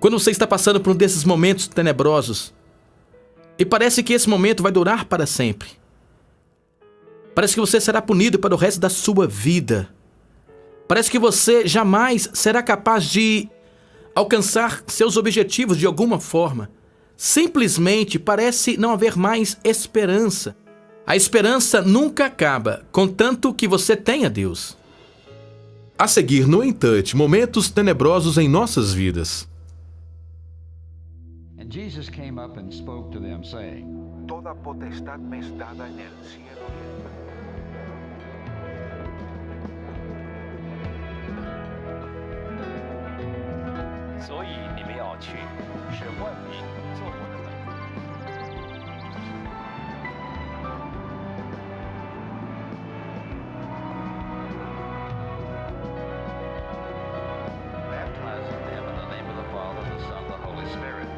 Quando você está passando por um desses momentos tenebrosos, e parece que esse momento vai durar para sempre. Parece que você será punido para o resto da sua vida. Parece que você jamais será capaz de alcançar seus objetivos de alguma forma. Simplesmente parece não haver mais esperança. A esperança nunca acaba, contanto que você tenha Deus. A seguir, no entanto, momentos tenebrosos em nossas vidas. And Jesus came up and spoke to them, saying, Toda potestad me es dada en el cielo y en la tierra. 所以你们要去，使万民做我的门徒。 baptizing them in the name of the Father, the Son, and the Holy Spirit,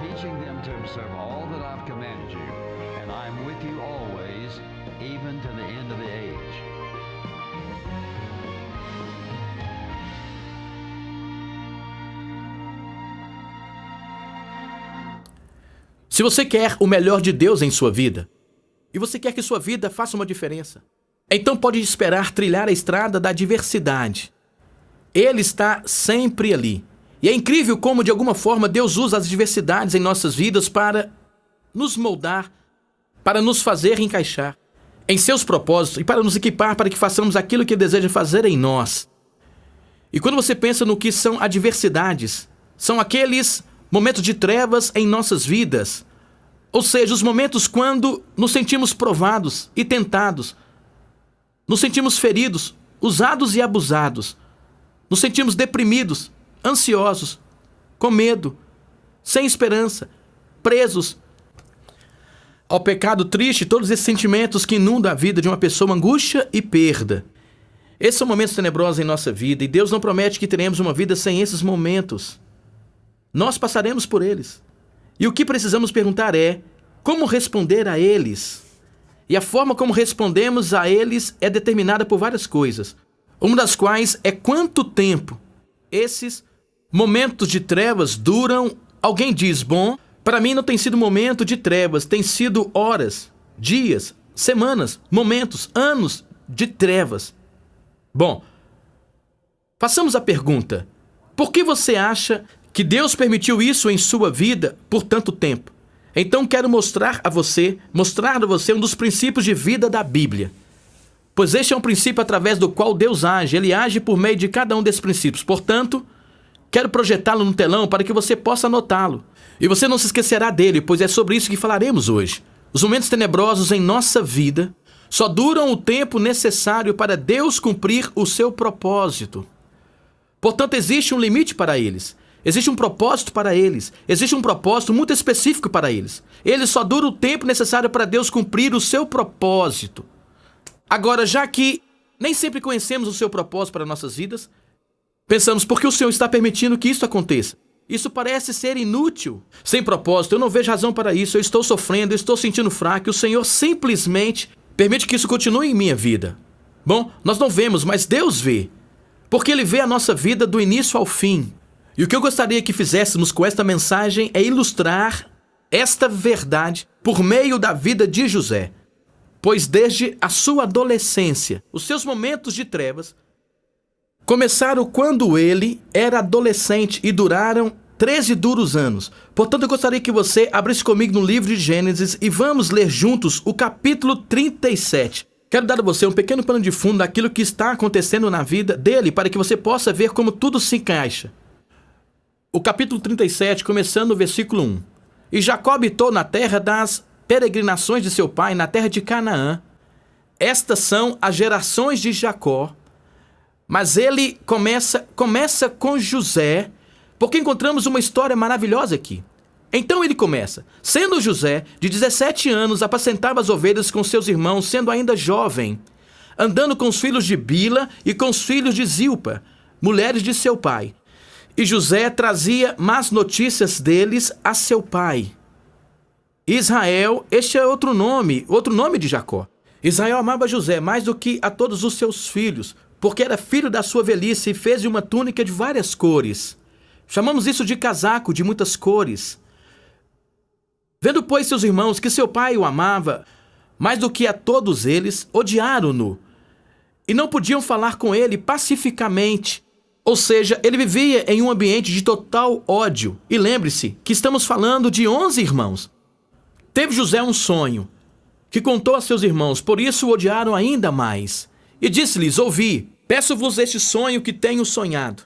teaching them to observe all that I've commanded you, and I am with you always, even to the end of the age. Se você quer o melhor de Deus em sua vida, e você quer que sua vida faça uma diferença, então pode esperar trilhar a estrada da adversidade. Ele está sempre ali. E é incrível como, de alguma forma, Deus usa as adversidades em nossas vidas para nos moldar, para nos fazer encaixar em seus propósitos e para nos equipar para que façamos aquilo que Ele deseja fazer em nós. E quando você pensa no que são adversidades, são aqueles momentos de trevas em nossas vidas. Ou seja, os momentos quando nos sentimos provados e tentados, nos sentimos feridos, usados e abusados, nos sentimos deprimidos, ansiosos, com medo, sem esperança, presos ao pecado triste, todos esses sentimentos que inundam a vida de uma pessoa, angústia e perda. Esses são momentos tenebrosos em nossa vida e Deus não promete que teremos uma vida sem esses momentos. Nós passaremos por eles. E o que precisamos perguntar é como responder a eles. E a forma como respondemos a eles é determinada por várias coisas. Uma das quais é quanto tempo esses momentos de trevas duram. Alguém diz, bom, para mim não tem sido momento de trevas, tem sido horas, dias, semanas, momentos, anos de trevas. Bom, façamos a pergunta, por que você acha que Deus permitiu isso em sua vida por tanto tempo? Então quero mostrar a você um dos princípios de vida da Bíblia. Pois este é um princípio através do qual Deus age. Ele age por meio de cada um desses princípios. Portanto, quero projetá-lo no telão para que você possa anotá-lo. E você não se esquecerá dele, pois é sobre isso que falaremos hoje. Os momentos tenebrosos em nossa vida só duram o tempo necessário para Deus cumprir o seu propósito. Portanto, existe um limite para eles. Existe um propósito para eles. Existe um propósito muito específico para eles. Ele só dura o tempo necessário para Deus cumprir o seu propósito. Agora, já que nem sempre conhecemos o seu propósito para nossas vidas, pensamos, por que o Senhor está permitindo que isso aconteça? Isso parece ser inútil, sem propósito, eu não vejo razão para isso, eu estou sofrendo, eu estou sentindo fraco, e o Senhor simplesmente permite que isso continue em minha vida. Bom, nós não vemos, mas Deus vê, porque Ele vê a nossa vida do início ao fim. E o que eu gostaria que fizéssemos com esta mensagem é ilustrar esta verdade por meio da vida de José. Pois desde a sua adolescência, os seus momentos de trevas começaram quando ele era adolescente e duraram 13 duros anos. Portanto, eu gostaria que você abrisse comigo no livro de Gênesis e vamos ler juntos o capítulo 37. Quero dar a você um pequeno pano de fundo daquilo que está acontecendo na vida dele para que você possa ver como tudo se encaixa. O capítulo 37, começando no versículo 1. E Jacó habitou na terra das peregrinações de seu pai, na terra de Canaã. Estas são as gerações de Jacó. Mas ele começa com José, porque encontramos uma história maravilhosa aqui. Então ele começa. Sendo José, de 17 anos, apacentava as ovelhas com seus irmãos, sendo ainda jovem, andando com os filhos de Bila e com os filhos de Zilpa, mulheres de seu pai. E José trazia más notícias deles a seu pai. Israel, este é outro nome de Jacó. Israel amava José mais do que a todos os seus filhos, porque era filho da sua velhice e fez-lhe uma túnica de várias cores. Chamamos isso de casaco de muitas cores. Vendo, pois, seus irmãos que seu pai o amava, mais do que a todos eles, odiaram-no, e não podiam falar com ele pacificamente. Ou seja, ele vivia em um ambiente de total ódio. E lembre-se que estamos falando de 11 irmãos. Teve José um sonho, que contou a seus irmãos, por isso o odiaram ainda mais. E disse-lhes: ouvi, peço-vos este sonho que tenho sonhado.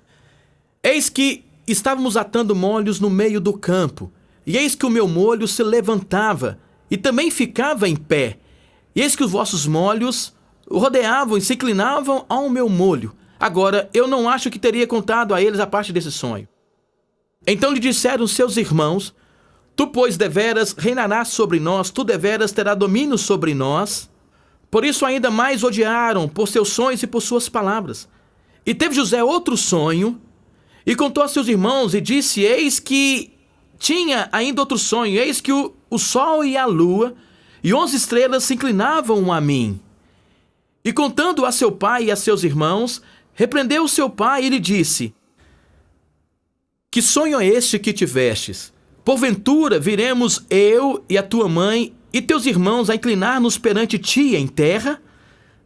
Eis que estávamos atando molhos no meio do campo, e eis que o meu molho se levantava, e também ficava em pé. E eis que os vossos molhos rodeavam e se inclinavam ao meu molho. Agora, eu não acho que teria contado a eles a parte desse sonho. Então lhe disseram seus irmãos: tu, pois, deveras reinarás sobre nós, tu deveras terá domínio sobre nós. Por isso ainda mais odiaram por seus sonhos e por suas palavras. E teve José outro sonho, e contou a seus irmãos, e disse: eis que tinha ainda outro sonho, eis que o sol e a lua e 11 estrelas se inclinavam a mim. E contando a seu pai e a seus irmãos, repreendeu o seu pai e lhe disse: que sonho é este que tivestes? Porventura viremos eu e a tua mãe e teus irmãos a inclinar-nos perante ti em terra?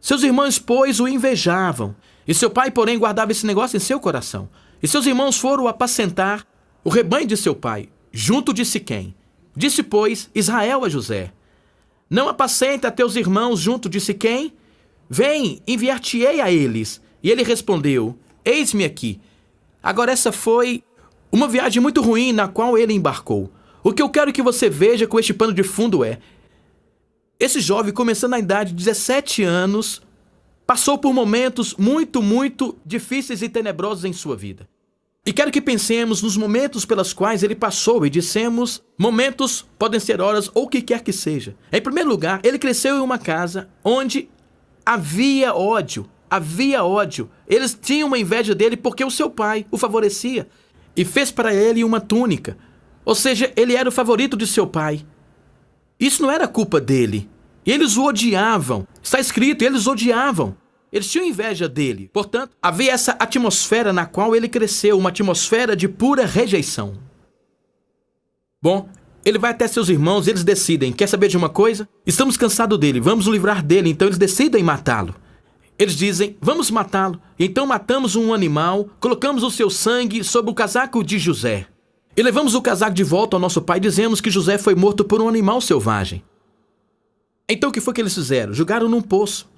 Seus irmãos, pois, o invejavam, e seu pai, porém, guardava esse negócio em seu coração. E seus irmãos foram apacentar o rebanho de seu pai, junto de Siquém. Disse, pois, Israel a José: não apacenta teus irmãos junto de Siquém? Vem, enviar-te-ei a eles. E ele respondeu: eis-me aqui. Agora essa foi uma viagem muito ruim na qual ele embarcou. O que eu quero que você veja com este pano de fundo é: esse jovem, começando na idade de 17 anos, passou por momentos muito, muito difíceis e tenebrosos em sua vida. E quero que pensemos nos momentos pelos quais ele passou e dissemos: momentos podem ser horas ou o que quer que seja. Em primeiro lugar, ele cresceu em uma casa onde havia ódio. Havia ódio. Eles tinham uma inveja dele porque o seu pai o favorecia e fez para ele uma túnica. Ou seja, ele era o favorito de seu pai. Isso não era culpa dele. E eles o odiavam. Está escrito, eles o odiavam. Eles tinham inveja dele. Portanto, havia essa atmosfera na qual ele cresceu, uma atmosfera de pura rejeição. Bom, ele vai até seus irmãos e eles decidem: quer saber de uma coisa? Estamos cansados dele, vamos nos livrar dele. Então eles decidem matá-lo. Eles dizem: vamos matá-lo. Então matamos um animal, colocamos o seu sangue sobre o casaco de José. E levamos o casaco de volta ao nosso pai e dizemos que José foi morto por um animal selvagem. Então o que foi que eles fizeram? Jogaram num poço.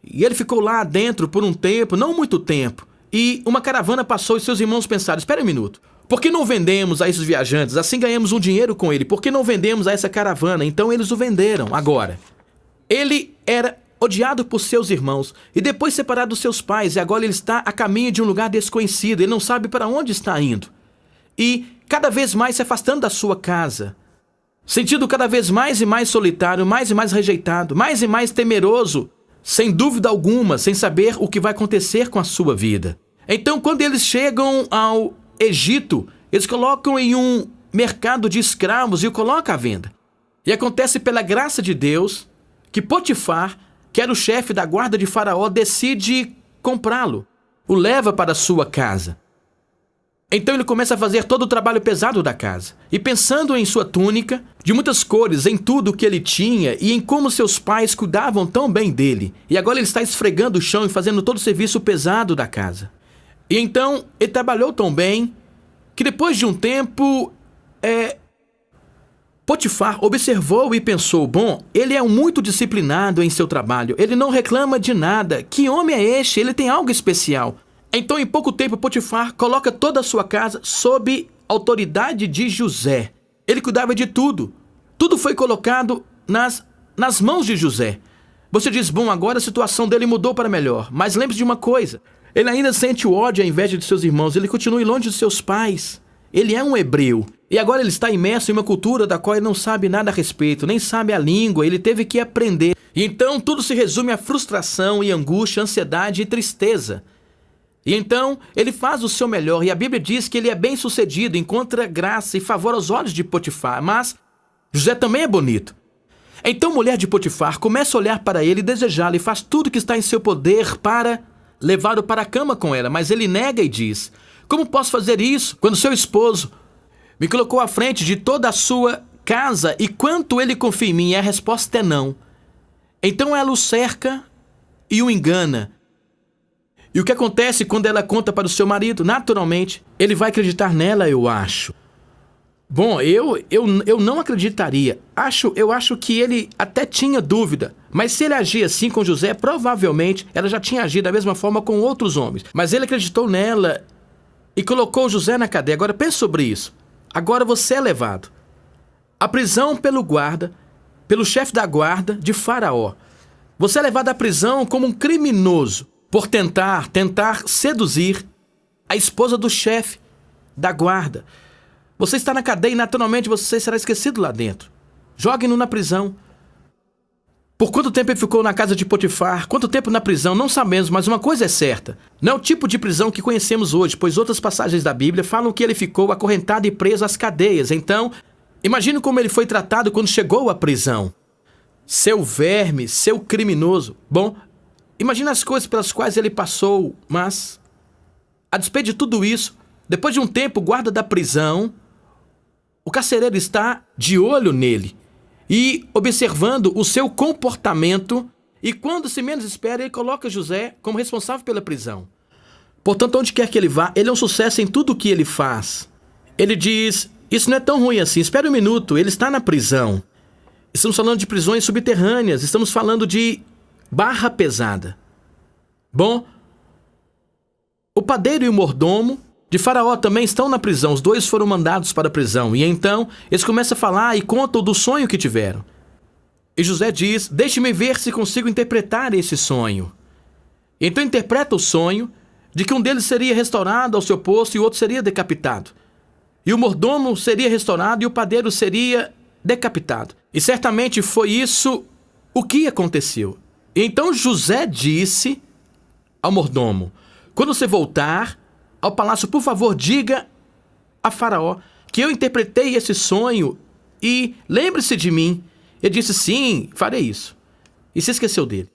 E ele ficou lá dentro por um tempo, não muito tempo. E uma caravana passou e seus irmãos pensaram: espera um minuto. Por que não vendemos a esses viajantes? Assim ganhamos um dinheiro com ele. Por que não vendemos a essa caravana? Então eles o venderam. Agora, ele era odiado por seus irmãos e depois separado dos seus pais. E agora ele está a caminho de um lugar desconhecido. Ele não sabe para onde está indo. E cada vez mais se afastando da sua casa. Sentindo cada vez mais e mais solitário, mais e mais rejeitado, mais e mais temeroso. Sem dúvida alguma, sem saber o que vai acontecer com a sua vida. Então, quando eles chegam ao Egito, eles colocam em um mercado de escravos e o colocam à venda. E acontece pela graça de Deus que Potifar, que era o chefe da guarda de Faraó, decide comprá-lo. O leva para a sua casa. Então ele começa a fazer todo o trabalho pesado da casa. E pensando em sua túnica, de muitas cores, em tudo que ele tinha e em como seus pais cuidavam tão bem dele. E agora ele está esfregando o chão e fazendo todo o serviço pesado da casa. E então ele trabalhou tão bem que depois de um tempo, Potifar observou e pensou: bom, ele é muito disciplinado em seu trabalho. Ele não reclama de nada. Que homem é este? Ele tem algo especial. Então, em pouco tempo, Potifar coloca toda a sua casa sob autoridade de José. Ele cuidava de tudo. Tudo foi colocado nas mãos de José. Você diz: bom, agora a situação dele mudou para melhor. Mas lembre-se de uma coisa: ele ainda sente o ódio e a inveja de seus irmãos. Ele continua longe de seus pais. Ele é um hebreu. E agora ele está imerso em uma cultura da qual ele não sabe nada a respeito, nem sabe a língua. Ele teve que aprender. E então tudo se resume a frustração e angústia, ansiedade e tristeza. E então ele faz o seu melhor, e a Bíblia diz que ele é bem sucedido, encontra graça e favor aos olhos de Potifar, mas José também é bonito. Então a mulher de Potifar começa a olhar para ele e desejá-lo, e faz tudo que está em seu poder para levá-lo para a cama com ela, mas ele nega e diz: Como posso fazer isso quando seu esposo me colocou à frente de toda a sua casa e quanto ele confia em mim? E a resposta é não. Então ela o cerca e o engana. E o que acontece quando ela conta para o seu marido? Naturalmente, ele vai acreditar nela, eu acho. Bom, eu não acreditaria. Eu acho que ele até tinha dúvida. Mas se ele agia assim com José, provavelmente ela já tinha agido da mesma forma com outros homens. Mas ele acreditou nela e colocou José na cadeia. Agora pense sobre isso. Agora você é levado à prisão pelo guarda, pelo chefe da guarda de Faraó. Você é levado à prisão como um criminoso por tentar seduzir a esposa do chefe da guarda. Você está na cadeia e naturalmente você será esquecido lá dentro. Joguem-no na prisão. Por quanto tempo ele ficou na casa de Potifar? Quanto tempo na prisão? Não sabemos, mas uma coisa é certa. Não é o tipo de prisão que conhecemos hoje, pois outras passagens da Bíblia falam que ele ficou acorrentado e preso às cadeias. Então, imagine como ele foi tratado quando chegou à prisão. Seu verme, seu criminoso. Bom, imagine as coisas pelas quais ele passou, mas, a despeito de tudo isso, depois de um tempo, o guarda da prisão, o carcereiro está de olho nele e observando o seu comportamento, e quando se menos espera, ele coloca José como responsável pela prisão. Portanto, onde quer que ele vá, ele é um sucesso em tudo o que ele faz. Ele diz, isso não é tão ruim assim, espere um minuto, ele está na prisão. Estamos falando de prisões subterrâneas, estamos falando de barra pesada. Bom, o padeiro e o mordomo de Faraó também estão na prisão. Os dois foram mandados para a prisão. E então, eles começam a falar e contam do sonho que tiveram. E José diz, deixe-me ver se consigo interpretar esse sonho. Então interpreta o sonho de que um deles seria restaurado ao seu posto e o outro seria decapitado. E o mordomo seria restaurado e o padeiro seria decapitado. E certamente foi isso o que aconteceu. E então José disse ao mordomo, quando você voltar ao palácio, por favor, diga a Faraó que eu interpretei esse sonho e lembre-se de mim. Ele disse, sim, farei isso. E se esqueceu dele.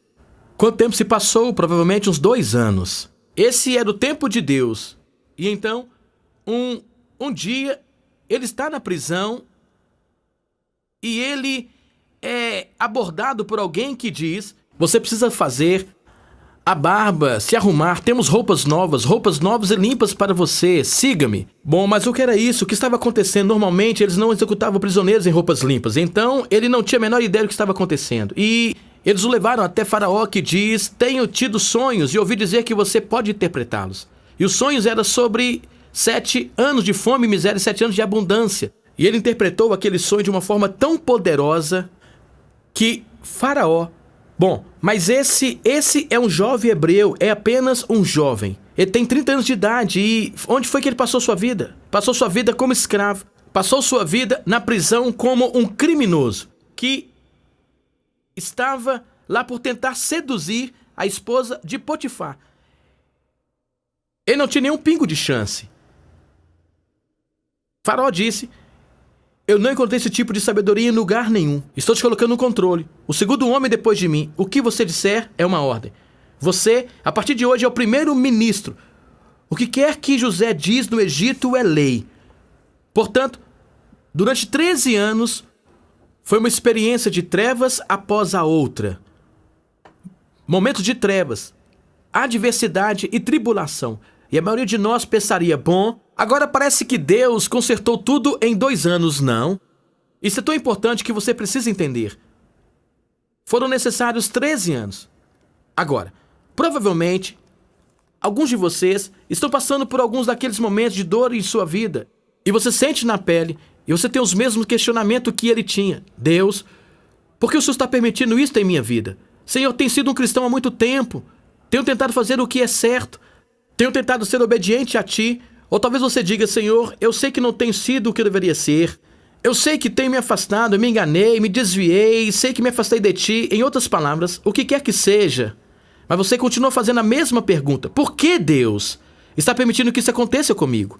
Quanto tempo se passou? Provavelmente uns 2 anos. Esse era o tempo de Deus. E então, um dia, ele está na prisão e ele é abordado por alguém que diz, você precisa fazer a barba, se arrumar, temos roupas novas e limpas para você, siga-me. Bom, mas o que era isso? O que estava acontecendo? Normalmente eles não executavam prisioneiros em roupas limpas, então ele não tinha a menor ideia do que estava acontecendo. E eles o levaram até Faraó, que diz, tenho tido sonhos e ouvi dizer que você pode interpretá-los. E os sonhos eram sobre 7 anos de fome e miséria e 7 anos de abundância. E ele interpretou aquele sonho de uma forma tão poderosa que Faraó, bom, mas esse é um jovem hebreu, é apenas um jovem. Ele tem 30 anos de idade e onde foi que ele passou sua vida? Passou sua vida como escravo. Passou sua vida na prisão como um criminoso que estava lá por tentar seduzir a esposa de Potifar. Ele não tinha nenhum pingo de chance. Faraó disse, eu não encontrei esse tipo de sabedoria em lugar nenhum. Estou te colocando no controle. O segundo homem depois de mim. O que você disser é uma ordem. Você, a partir de hoje, é o primeiro ministro. O que quer que José diz no Egito é lei. Portanto, durante 13 anos, foi uma experiência de trevas após a outra. Momentos de trevas, adversidade e tribulação. E a maioria de nós pensaria, bom, agora parece que Deus consertou tudo em 2 anos. Não. Isso é tão importante que você precisa entender. Foram necessários 13 anos. Agora, provavelmente, alguns de vocês estão passando por alguns daqueles momentos de dor em sua vida. E você sente na pele, e você tem os mesmos questionamentos que ele tinha. Deus, por que o Senhor está permitindo isso em minha vida? Senhor, tenho sido um cristão há muito tempo. Tenho tentado fazer o que é certo. Tenho tentado ser obediente a Ti. Ou talvez você diga, Senhor, eu sei que não tenho sido o que eu deveria ser. Eu sei que tenho me afastado, me enganei, me desviei, sei que me afastei de Ti. Em outras palavras, o que quer que seja. Mas você continua fazendo a mesma pergunta. Por que Deus está permitindo que isso aconteça comigo?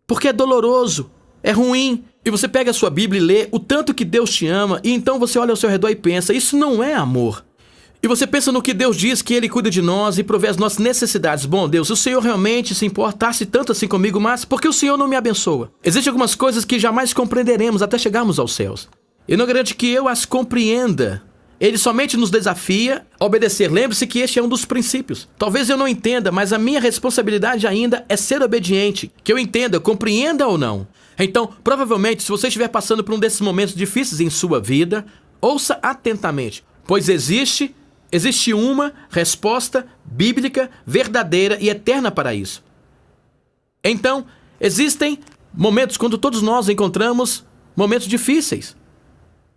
Porque é doloroso, é ruim. E você pega a sua Bíblia e lê o tanto que Deus te ama, e então você olha ao seu redor e pensa, isso não é amor. E você pensa no que Deus diz, que Ele cuida de nós e provê as nossas necessidades. Bom, Deus, o Senhor realmente se importasse tanto assim comigo, mas por que o Senhor não me abençoa? Existem algumas coisas que jamais compreenderemos até chegarmos aos céus. E não garante que eu as compreenda. Ele somente nos desafia a obedecer. Lembre-se que este é um dos princípios. Talvez eu não entenda, mas a minha responsabilidade ainda é ser obediente. Que eu entenda, compreenda ou não. Então, provavelmente, se você estiver passando por um desses momentos difíceis em sua vida, ouça atentamente, pois existe uma resposta bíblica, verdadeira e eterna para isso. Então, existem momentos quando todos nós encontramos momentos difíceis.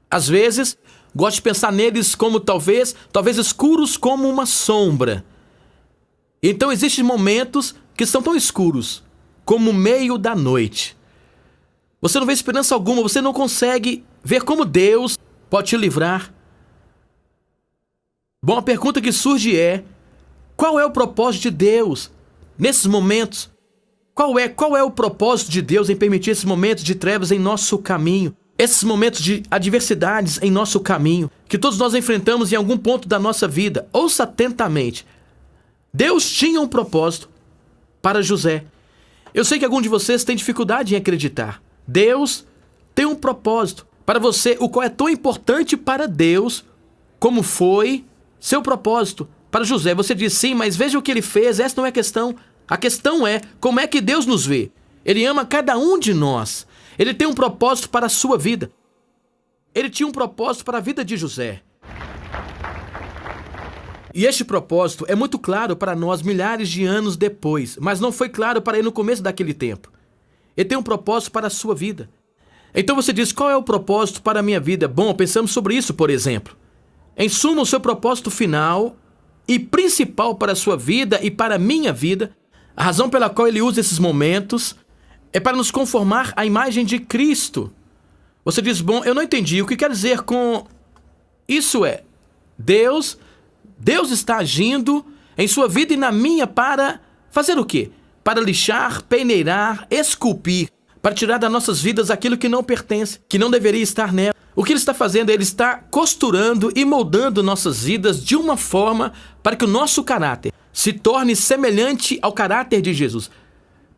Às vezes, gosto de pensar neles como talvez escuros como uma sombra. Então, existem momentos que são tão escuros como o meio da noite. Você não vê esperança alguma, você não consegue ver como Deus pode te livrar. Bom, a pergunta que surge é: qual é o propósito de Deus nesses momentos? Qual é o propósito de Deus em permitir esses momentos de trevas em nosso caminho? Esses momentos de adversidades em nosso caminho, que todos nós enfrentamos em algum ponto da nossa vida. Ouça atentamente. Deus tinha um propósito para José. Eu sei que algum de vocês tem dificuldade em acreditar. Deus tem um propósito para você, o qual é tão importante para Deus como foi seu propósito para José. Você diz, sim, mas veja o que ele fez, essa não é a questão. A questão é como é que Deus nos vê. Ele ama cada um de nós. Ele tem um propósito para a sua vida. Ele tinha um propósito para a vida de José. E este propósito é muito claro para nós milhares de anos depois, mas não foi claro para ele no começo daquele tempo. Ele tem um propósito para a sua vida. Então você diz, qual é o propósito para a minha vida? Bom, pensamos sobre isso, por exemplo. Em suma, o seu propósito final e principal para a sua vida e para a minha vida, a razão pela qual ele usa esses momentos é para nos conformar à imagem de Cristo. Você diz, bom, eu não entendi. O que quer dizer com isso é, Deus está agindo em sua vida e na minha para fazer o quê? Para lixar, peneirar, esculpir, para tirar das nossas vidas aquilo que não pertence, que não deveria estar nela. O que ele está fazendo? Ele está costurando e moldando nossas vidas de uma forma para que o nosso caráter se torne semelhante ao caráter de Jesus.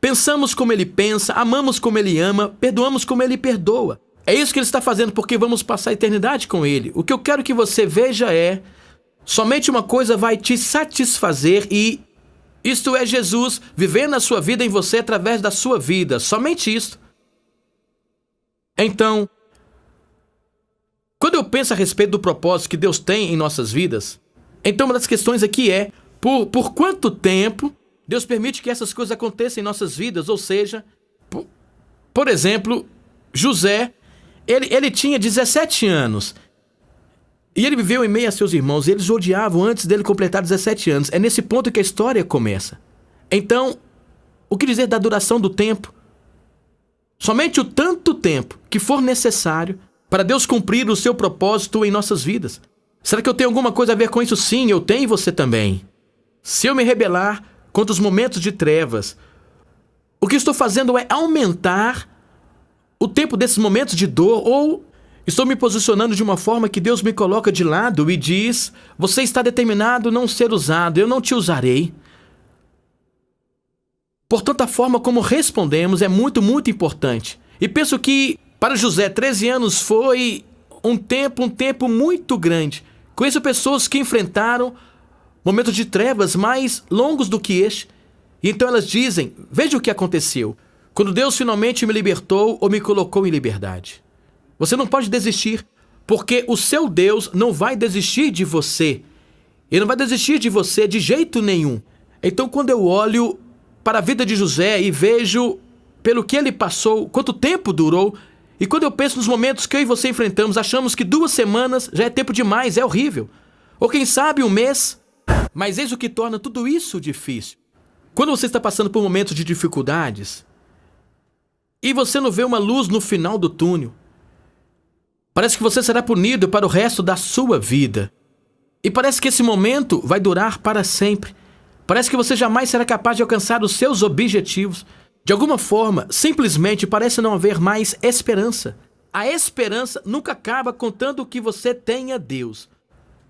Pensamos como ele pensa, amamos como ele ama, perdoamos como ele perdoa. É isso que ele está fazendo porque vamos passar a eternidade com ele. O que eu quero que você veja é, somente uma coisa vai te satisfazer e isto é Jesus vivendo a sua vida em você através da sua vida. Somente isto. Então, quando eu penso a respeito do propósito que Deus tem em nossas vidas, então uma das questões aqui é, por quanto tempo Deus permite que essas coisas aconteçam em nossas vidas? Ou seja, por exemplo, José, ele tinha 17 anos. E ele viveu em meio a seus irmãos, e eles o odiavam antes dele completar 17 anos. É nesse ponto que a história começa. Então, o que dizer da duração do tempo? Somente o tanto tempo que for necessário para Deus cumprir o seu propósito em nossas vidas. Será que eu tenho alguma coisa a ver com isso? Sim, eu tenho e você também. Se eu me rebelar contra os momentos de trevas, o que estou fazendo é aumentar o tempo desses momentos de dor, ou estou me posicionando de uma forma que Deus me coloca de lado e diz, você está determinado a não ser usado, eu não te usarei. Portanto, a forma como respondemos é muito, muito importante. E penso que para José, 13 anos foi um tempo muito grande. Conheço pessoas que enfrentaram momentos de trevas mais longos do que este. E então elas dizem, veja o que aconteceu. Quando Deus finalmente me libertou ou me colocou em liberdade. Você não pode desistir, porque o seu Deus não vai desistir de você. Ele não vai desistir de você de jeito nenhum. Então, quando eu olho para a vida de José e vejo pelo que ele passou, quanto tempo durou, e quando eu penso nos momentos que eu e você enfrentamos, achamos que 2 semanas já é tempo demais, é horrível. Ou quem sabe 1 mês. Mas eis o que torna tudo isso difícil. Quando você está passando por momentos de dificuldades e você não vê uma luz no final do túnel, parece que você será punido para o resto da sua vida. E parece que esse momento vai durar para sempre. Parece que você jamais será capaz de alcançar os seus objetivos. De alguma forma, simplesmente parece não haver mais esperança. A esperança nunca acaba contando que você tenha Deus.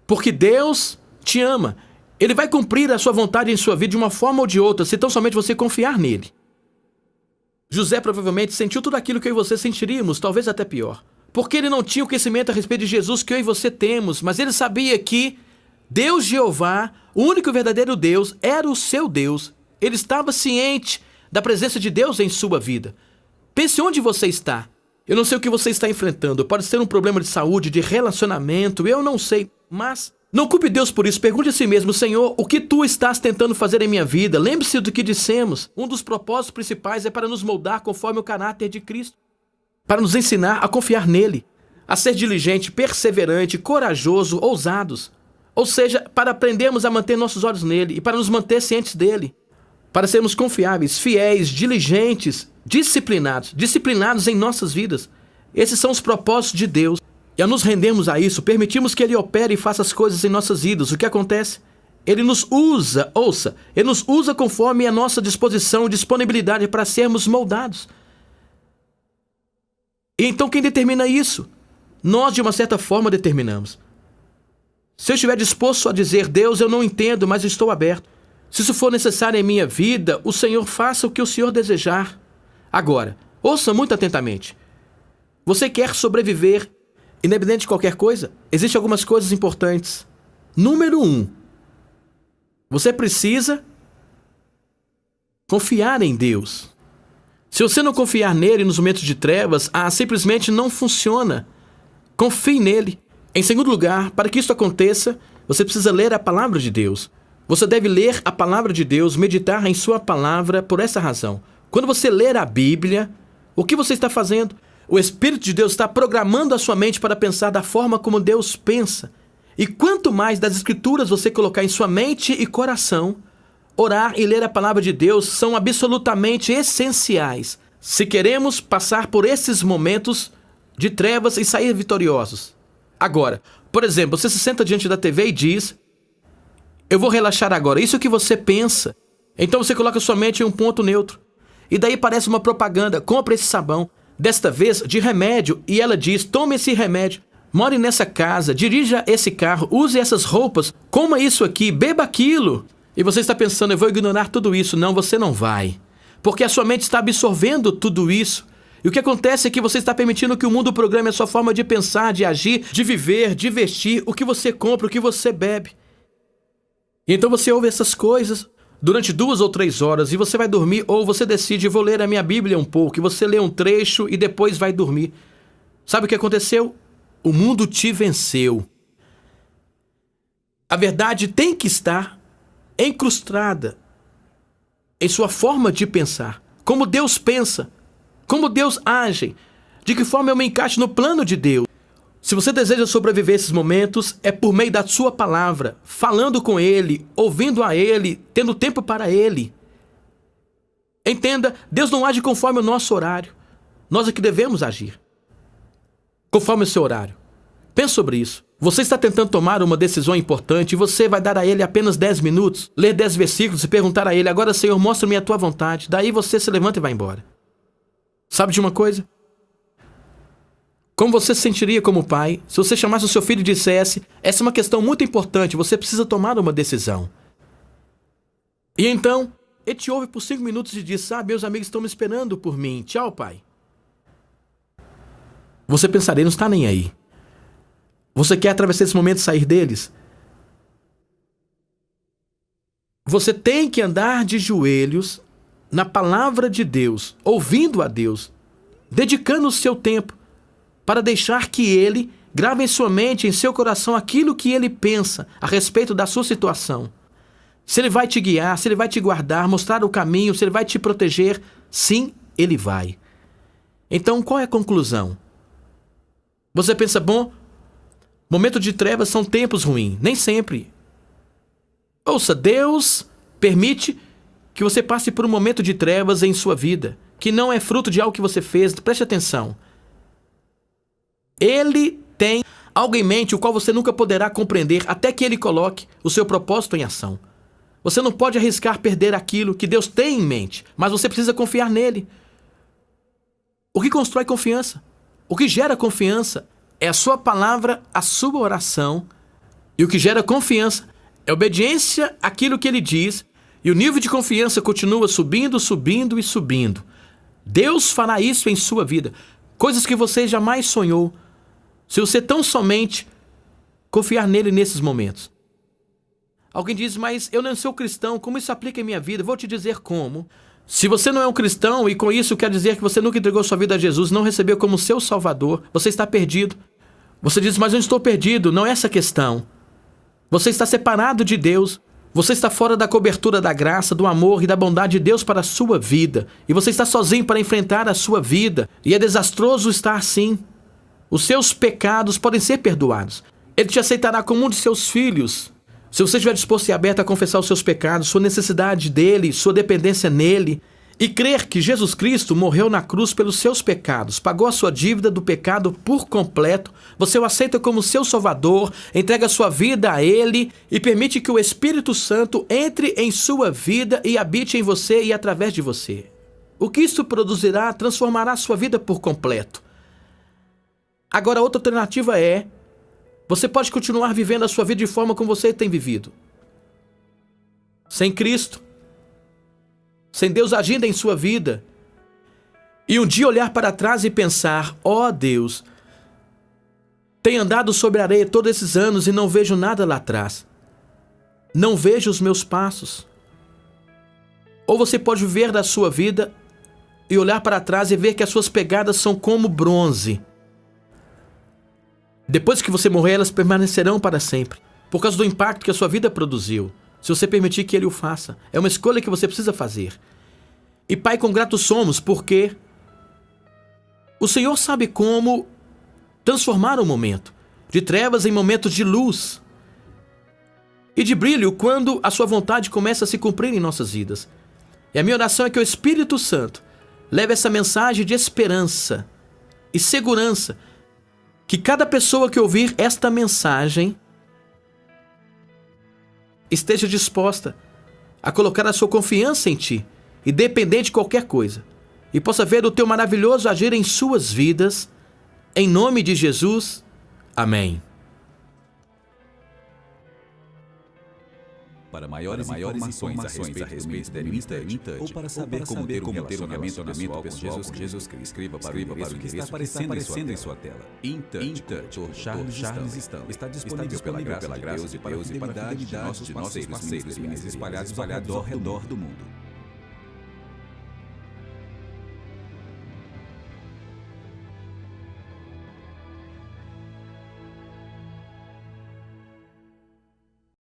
Porque Deus te ama. Ele vai cumprir a sua vontade em sua vida de uma forma ou de outra, se tão somente você confiar nele. José provavelmente sentiu tudo aquilo que eu e você sentiríamos, talvez até pior. Porque ele não tinha o conhecimento a respeito de Jesus que eu e você temos, mas ele sabia que Deus Jeová, o único e verdadeiro Deus, era o seu Deus. Ele estava ciente da presença de Deus em sua vida. Pense onde você está. Eu não sei o que você está enfrentando. Pode ser um problema de saúde, de relacionamento, eu não sei. Mas não culpe Deus por isso. Pergunte a si mesmo: Senhor, o que tu estás tentando fazer em minha vida? Lembre-se do que dissemos. Um dos propósitos principais é para nos moldar conforme o caráter de Cristo. Para nos ensinar a confiar nele. A ser diligente, perseverante, corajoso, ousados. Ou seja, para aprendermos a manter nossos olhos nele e para nos manter cientes dele. Para sermos confiáveis, fiéis, diligentes, disciplinados em nossas vidas. Esses são os propósitos de Deus. E ao nos rendermos a isso, permitimos que ele opere e faça as coisas em nossas vidas. O que acontece? Ele nos usa, ele nos usa conforme a nossa disposição e disponibilidade para sermos moldados. E então quem determina isso? Nós, de uma certa forma, determinamos. Se eu estiver disposto a dizer: Deus, eu não entendo, mas estou aberto. Se isso for necessário em minha vida, o Senhor faça o que o Senhor desejar. Agora, ouça muito atentamente. Você quer sobreviver, independente de qualquer coisa? Existem algumas coisas importantes. Número 1. Você precisa confiar em Deus. Se você não confiar nele nos momentos de trevas, simplesmente não funciona. Confie nele. Em segundo lugar, para que isso aconteça, você precisa ler a palavra de Deus. Você deve ler a palavra de Deus, meditar em sua palavra por essa razão. Quando você ler a Bíblia, o que você está fazendo? O Espírito de Deus está programando a sua mente para pensar da forma como Deus pensa. E quanto mais das Escrituras você colocar em sua mente e coração, orar e ler a palavra de Deus são absolutamente essenciais se queremos passar por esses momentos de trevas e sair vitoriosos. Agora, por exemplo, você se senta diante da TV e diz: eu vou relaxar agora. Isso que você pensa. Então você coloca sua mente em um ponto neutro. E daí parece uma propaganda: compre esse sabão, desta vez de remédio, e ela diz: tome esse remédio, more nessa casa, dirija esse carro, use essas roupas, coma isso aqui, beba aquilo. E você está pensando: eu vou ignorar tudo isso. Não, você não vai. Porque a sua mente está absorvendo tudo isso. E o que acontece é que você está permitindo que o mundo programe a sua forma de pensar, de agir, de viver, de vestir, o que você compra, o que você bebe. E então você ouve essas coisas durante 2 ou 3 horas e você vai dormir, ou você decide: vou ler a minha Bíblia um pouco, e você lê um trecho e depois vai dormir. Sabe o que aconteceu? O mundo te venceu. A verdade tem que estar incrustada em sua forma de pensar. Como Deus pensa, como Deus age, de que forma eu me encaixo no plano de Deus. Se você deseja sobreviver esses momentos, é por meio da sua palavra, falando com Ele, ouvindo a Ele, tendo tempo para Ele. Entenda, Deus não age conforme o nosso horário. Nós é que devemos agir conforme o seu horário. Pense sobre isso. Você está tentando tomar uma decisão importante e você vai dar a Ele apenas 10 minutos, ler 10 versículos e perguntar a Ele: agora, Senhor, mostra-me a tua vontade. Daí você se levanta e vai embora. Sabe de uma coisa? Como você se sentiria como pai se você chamasse o seu filho e dissesse: essa é uma questão muito importante, você precisa tomar uma decisão. E então, ele te ouve por 5 minutos e diz: meus amigos estão me esperando por mim. Tchau, pai. Você pensaria: não está nem aí. Você quer atravessar esse momento e sair deles? Você tem que andar de joelhos na palavra de Deus, ouvindo a Deus, dedicando o seu tempo para deixar que Ele grave em sua mente, em seu coração, aquilo que Ele pensa a respeito da sua situação. Se Ele vai te guiar, se Ele vai te guardar, mostrar o caminho, se Ele vai te proteger, sim, Ele vai. Então, qual é a conclusão? Você pensa: bom, momentos de trevas são tempos ruins. Nem sempre. Ouça, Deus permite que você passe por um momento de trevas em sua vida, que não é fruto de algo que você fez. Preste atenção. Ele tem algo em mente o qual você nunca poderá compreender até que Ele coloque o seu propósito em ação. Você não pode arriscar perder aquilo que Deus tem em mente, mas você precisa confiar nele. O que constrói confiança? O que gera confiança é a sua palavra, a sua oração. E o que gera confiança É obediência àquilo que ele diz, e o nível de confiança continua subindo, subindo e subindo. Deus fará isso em sua vida. Coisas que você jamais sonhou. Se você tão somente confiar nele nesses momentos. Alguém diz, mas eu não sou cristão, como isso aplica em minha vida? Vou te dizer como. Se você não é um cristão, e com isso quer dizer que você nunca entregou sua vida a Jesus, não recebeu como seu Salvador, você está perdido. Você diz, mas eu estou perdido. Não é essa a questão. Você está separado de Deus. Você está fora da cobertura da graça, do amor e da bondade de Deus para a sua vida. E você está sozinho para enfrentar a sua vida. E é desastroso estar assim. Os seus pecados podem ser perdoados. Ele te aceitará como um de seus filhos. Se você estiver disposto e aberto a confessar os seus pecados, sua necessidade dele, sua dependência nele, e crer que Jesus Cristo morreu na cruz pelos seus pecados, pagou a sua dívida do pecado por completo, você o aceita como seu Salvador, entrega sua vida a ele e permite que o Espírito Santo entre em sua vida e habite em você e através de você. O que isso produzirá transformará a sua vida por completo. Agora, outra alternativa é, você pode continuar vivendo a sua vida de forma como você tem vivido. Sem Cristo. Sem Deus agindo em sua vida. E um dia olhar para trás e pensar, ó Deus, tenho andado sobre a areia todos esses anos e não vejo nada lá atrás. Não vejo os meus passos. Ou você pode viver da sua vida e olhar para trás e ver que as suas pegadas são como bronze. Depois que você morrer, elas permanecerão para sempre, por causa do impacto que a sua vida produziu, se você permitir que Ele o faça. É uma escolha que você precisa fazer. E Pai, com gratos somos, porque o Senhor sabe como transformar um momento de trevas em momentos de luz e de brilho quando a sua vontade começa a se cumprir em nossas vidas. E a minha oração é que o Espírito Santo leve essa mensagem de esperança e segurança, que cada pessoa que ouvir esta mensagem esteja disposta a colocar a sua confiança em Ti, independente de qualquer coisa, e possa ver o Teu maravilhoso agir em suas vidas, em nome de Jesus. Amém. Para maiores informações a respeito do InTouch, ou para saber como ter um relacionamento pessoal com Jesus Cristo, escreva para o endereço que está aparecendo em sua tela. InTouch, Dr. Charles Stão, está disponível pela graça de Deus e para a fidelidade de nossos parceiros espalhados ao redor do mundo.